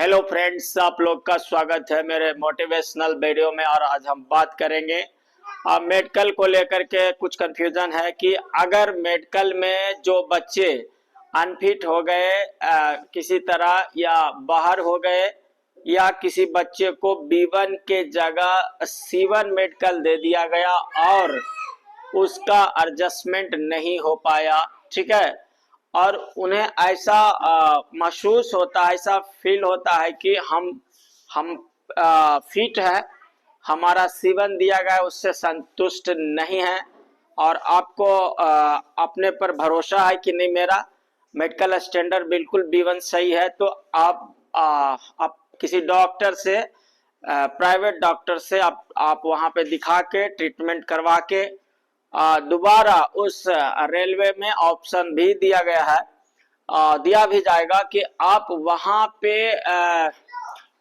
Hello friends, आप लोग का स्वागत है मेरे मोटिवेशनल वीडियो में। और आज हम बात करेंगे मेडिकल को लेकर के। कुछ कंफ्यूजन है कि अगर मेडिकल में जो बच्चे अनफिट हो गए किसी तरह या बाहर हो गए, या किसी बच्चे को B1 के जगह C1 मेडिकल दे दिया गया और उसका एडजस्टमेंट नहीं हो पाया, ठीक है, और उन्हें ऐसा महसूस होता है, ऐसा फील होता है कि हम फिट है, हमारा C1 दिया गया उससे संतुष्ट नहीं है, और आपको अपने पर भरोसा है कि नहीं, मेरा मेडिकल स्टैंडर्ड बिल्कुल B1 सही है, तो आप किसी डॉक्टर से, प्राइवेट डॉक्टर से आप वहाँ पे दिखा के ट्रीटमेंट करवा के दोबारा उस रेलवे में ऑप्शन भी दिया गया है, दिया भी जाएगा कि आप वहाँ पे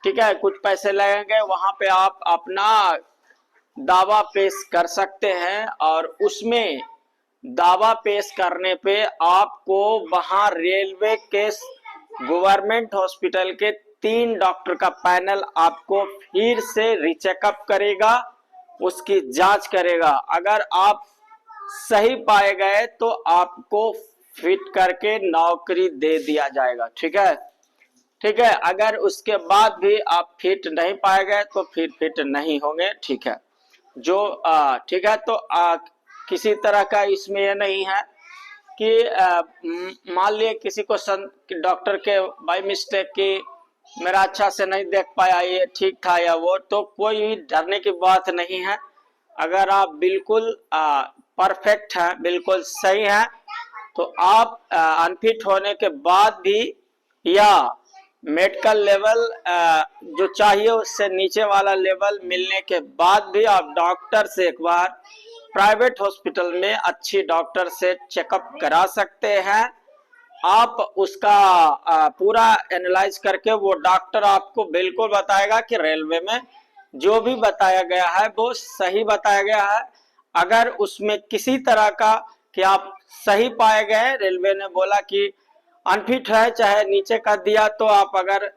ठीक है, कुछ पैसे लगेंगे, वहाँ पे आप अपना दावा पेश कर सकते हैं, और उसमें दावा पेश करने पे आपको वहाँ रेलवे के गवर्नमेंट हॉस्पिटल के 3 डॉक्टर का पैनल आपको फिर से रीचेकअप करेगा, उसकी जांच करेगा। अगर आप सही पाए गए तो आपको फिट करके नौकरी दे दिया जाएगा, ठीक है। ठीक है, अगर उसके बाद भी आप फिट नहीं पाए गए तो फिर फिट नहीं होंगे, ठीक है। जो ठीक है, तो किसी तरह का इसमें ये नहीं है कि मान लिए किसी को डॉक्टर के बाय मिस्टेक की मेरा अच्छा से नहीं देख पाया, ये ठीक था या वो, तो कोई डरने की बात नहीं है। अगर आप बिल्कुल परफेक्ट हैं, बिल्कुल सही हैं, तो आप अनफिट होने के बाद भी या मेडिकल लेवल जो चाहिए उससे नीचे वाला लेवल मिलने के बाद भी आप डॉक्टर से एक बार प्राइवेट हॉस्पिटल में अच्छी डॉक्टर से चेकअप करा सकते हैं। आप उसका पूरा एनालाइज करके वो डॉक्टर आपको बिल्कुल बताएगा कि रेलवे में जो भी बताया गया है वो सही बताया गया है। अगर उसमें किसी तरह का कि आप सही पाए गए, रेलवे ने बोला कि अनफिट है, चाहे नीचे का दिया, तो आप अगर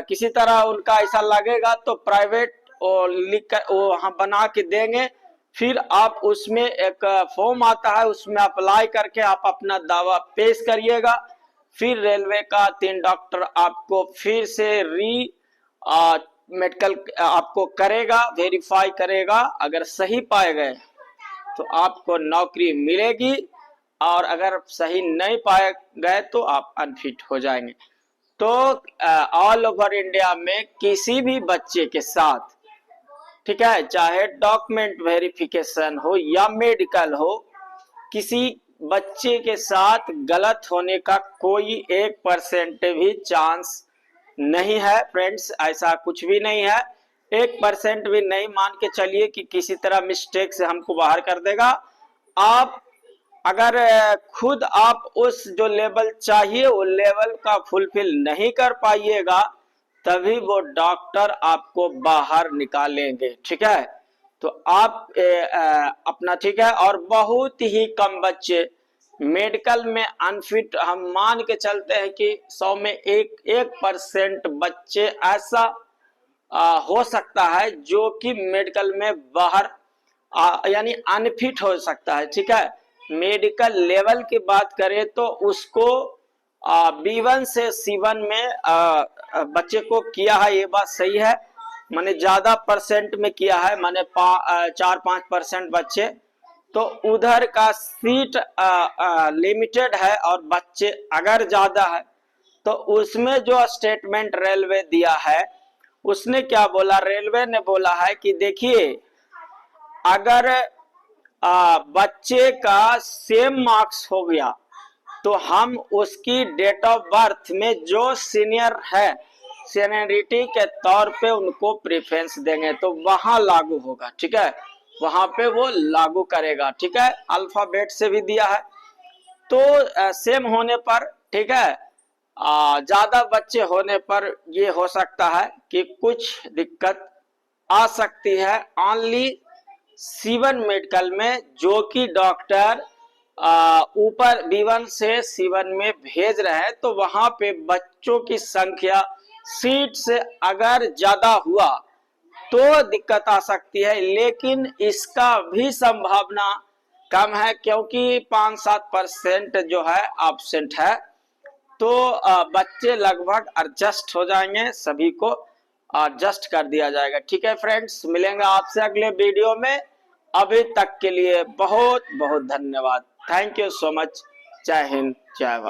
किसी तरह उनका ऐसा लगेगा तो प्राइवेट लिख कर वो हम बना के देंगे। फिर आप उसमें एक फॉर्म आता है, उसमें अप्लाई करके आप अपना दावा पेश करिएगा। फिर रेलवे का 3 डॉक्टर आपको फिर से मेडिकल आपको करेगा, वेरीफाई करेगा। अगर सही पाए गए तो आपको नौकरी मिलेगी, और अगर सही नहीं पाए गए तो आप अनफिट हो जाएंगे। तो ऑल ओवर इंडिया में किसी भी बच्चे के साथ, ठीक है, चाहे डॉक्यूमेंट वेरिफिकेशन हो या मेडिकल हो, किसी बच्चे के साथ गलत होने का कोई 1% भी चांस नहीं है फ्रेंड्स। ऐसा कुछ भी नहीं है, 1% भी नहीं। मान के चलिए कि किसी तरह मिस्टेक से हमको बाहर कर देगा। आप अगर खुद आप उस जो लेवल चाहिए वो लेवल का फुलफिल नहीं कर पाइएगा, तभी वो डॉक्टर आपको बाहर निकालेंगे, ठीक है। तो आप अपना, ठीक है, और बहुत ही कम बच्चे मेडिकल में अनफिट, हम मान के चलते हैं कि 100 में 1% बच्चे ऐसा हो सकता है जो कि मेडिकल में बाहर यानी अनफिट हो सकता है, ठीक है। मेडिकल लेवल की बात करें तो उसको B1 से C1 में बच्चे को किया है, ये बात सही है। माने ज्यादा परसेंट में किया है, माने 4-5% बच्चे, तो उधर का सीट लिमिटेड है और बच्चे अगर ज्यादा है, तो उसमें जो स्टेटमेंट रेलवे दिया है, उसने क्या बोला, रेलवे ने बोला है कि देखिए, अगर बच्चे का सेम मार्क्स हो गया तो हम उसकी डेट ऑफ बर्थ में जो सीनियर है, सीनियरिटी के तौर पे उनको प्रेफरेंस देंगे, तो वहां लागू होगा, ठीक है, वहां पे वो लागू करेगा, ठीक है। अल्फाबेट से भी दिया है, तो सेम होने पर, ठीक है, ज्यादा बच्चे होने पर ये हो सकता है कि कुछ दिक्कत आ सकती है। ओनली C1 मेडिकल में जो कि डॉक्टर ऊपर B1 से C1 में भेज रहे हैं, तो वहां पे बच्चों की संख्या सीट से अगर ज्यादा हुआ तो दिक्कत आ सकती है, लेकिन इसका भी संभावना कम है क्योंकि 5-7% जो है एब्सेंट है। तो बच्चे लगभग एडजस्ट हो जाएंगे, सभी को एडजस्ट कर दिया जाएगा। ठीक है फ्रेंड्स, मिलेंगे आपसे अगले वीडियो में। अभी तक के लिए बहुत बहुत धन्यवाद। Thank you so much. जय हिंद, जय भारत।